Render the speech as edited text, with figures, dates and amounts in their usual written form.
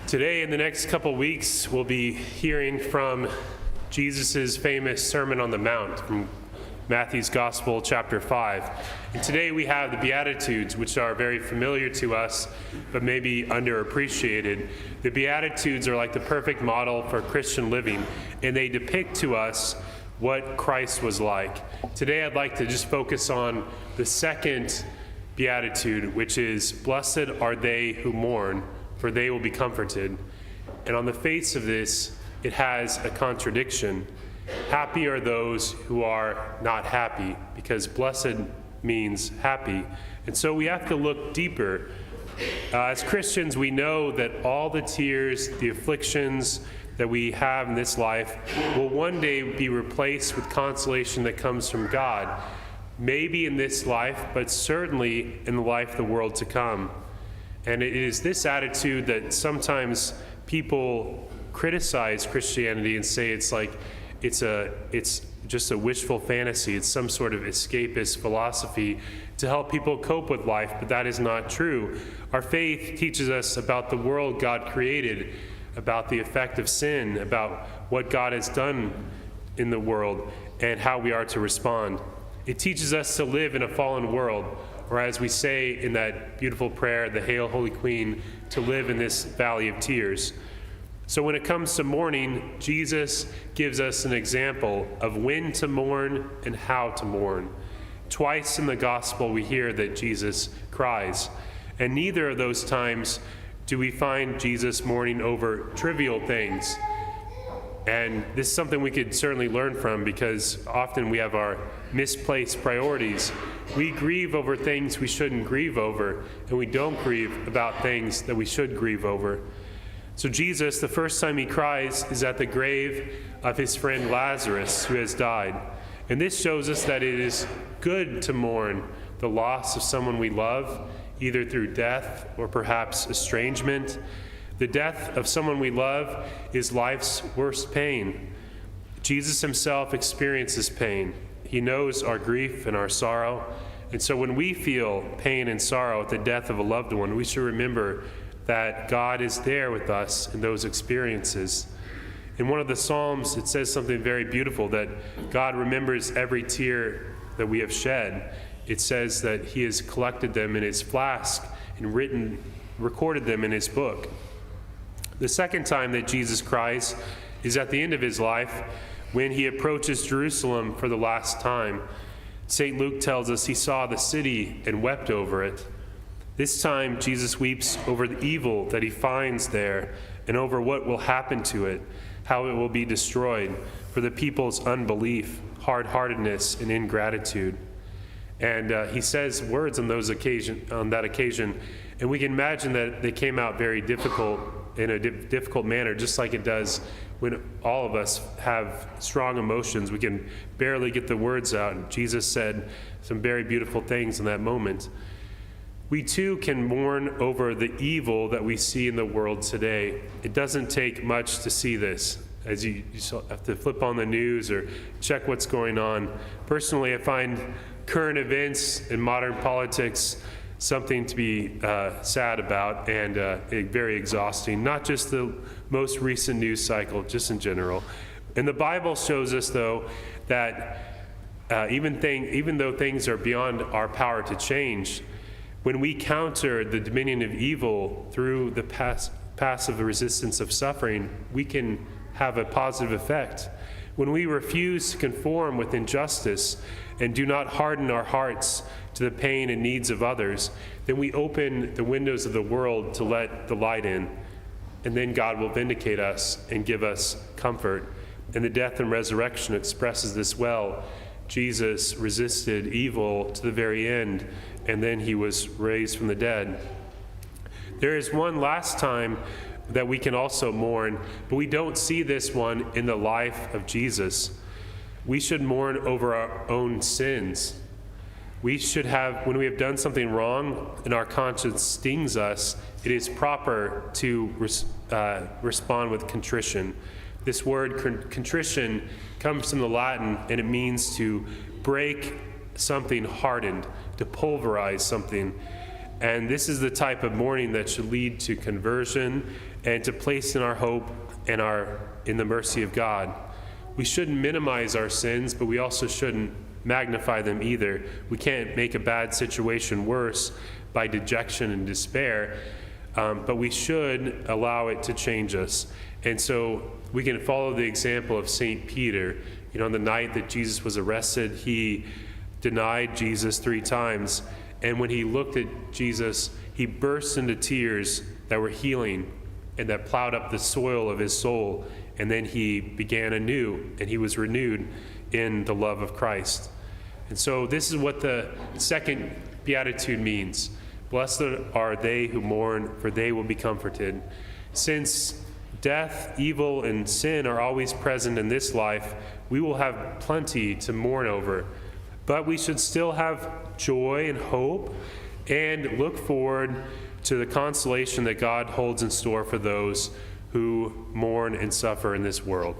Today, in the next couple weeks, we'll be hearing from Jesus' famous Sermon on the Mount from Matthew's Gospel, chapter 5. And today we have the Beatitudes, which are very familiar to us, but maybe underappreciated. The Beatitudes are like the perfect model for Christian living, and they depict to us what Christ was like. Today, I'd like to just focus on the second Beatitude, which is, "Blessed are they who mourn, for they will be comforted." And on the face of this, it has a contradiction. Happy are those who are not happy, because blessed means happy. And so we have to look deeper. As Christians, we know that all the tears, the afflictions that we have in this life will one day be replaced with consolation that comes from God. Maybe in this life, but certainly in the life of the world to come. And it is this attitude that sometimes people criticize Christianity and say it's just a wishful fantasy. It's some sort of escapist philosophy to help people cope with life, but that is not true. Our faith teaches us about the world God created, about the effect of sin, about what God has done in the world, and how we are to respond. It teaches us to live in a fallen world, or as we say in that beautiful prayer, the Hail, Holy Queen, to live in this valley of tears. So when it comes to mourning, Jesus gives us an example of when to mourn and how to mourn. Twice in the gospel we hear that Jesus cries, and neither of those times do we find Jesus mourning over trivial things. And this is something we could certainly learn from, because often we have our misplaced priorities. We grieve over things we shouldn't grieve over, and we don't grieve about things that we should grieve over. So Jesus, the first time he cries is at the grave of his friend Lazarus, who has died. And this shows us that it is good to mourn the loss of someone we love, either through death or perhaps estrangement. The death of someone we love is life's worst pain. Jesus himself experiences pain. He knows our grief and our sorrow. And so when we feel pain and sorrow at the death of a loved one, we should remember that God is there with us in those experiences. In one of the Psalms, it says something very beautiful, that God remembers every tear that we have shed. It says that he has collected them in his flask and recorded them in his book. The second time that Jesus cries is at the end of his life, when he approaches Jerusalem for the last time. St. Luke tells us he saw the city and wept over it. This time, Jesus weeps over the evil that he finds there and over what will happen to it, how it will be destroyed for the people's unbelief, hard-heartedness, and ingratitude. And he says words on that occasion, and we can imagine that they came out very difficult, in a difficult manner, just like it does when all of us have strong emotions. We can barely get the words out. And Jesus said some very beautiful things in that moment. We too can mourn over the evil that we see in the world today. It doesn't take much to see this, as you have to flip on the news or check what's going on. Personally, I find current events in modern politics something to be sad about, and very exhausting. Not just the most recent news cycle, just in general. And the Bible shows us, though, that even though things are beyond our power to change, when we counter the dominion of evil through the passive resistance of suffering, we can have a positive effect. When we refuse to conform with injustice and do not harden our hearts to the pain and needs of others, then we open the windows of the world to let the light in. And then God will vindicate us and give us comfort. And the death and resurrection expresses this well. Jesus resisted evil to the very end, and then he was raised from the dead. There is one last time that we can also mourn, but we don't see this one in the life of Jesus. We should mourn over our own sins. We should have, when we have done something wrong and our conscience stings us, it is proper to respond with contrition. This word contrition comes from the Latin, and it means to break something hardened, to pulverize something. And this is the type of mourning that should lead to conversion and to place in our hope and in the mercy of God. We shouldn't minimize our sins, but we also shouldn't magnify them either. We can't make a bad situation worse by dejection and despair, but we should allow it to change us. And so we can follow the example of St. Peter. On the night that Jesus was arrested, he denied Jesus 3 times. And when he looked at Jesus, he burst into tears that were healing and that plowed up the soil of his soul. And then he began anew, and he was renewed in the love of Christ. And so this is what the second beatitude means. Blessed are they who mourn, for they will be comforted. Since death, evil, and sin are always present in this life, we will have plenty to mourn over. But we should still have joy and hope and look forward to the consolation that God holds in store for those who mourn and suffer in this world.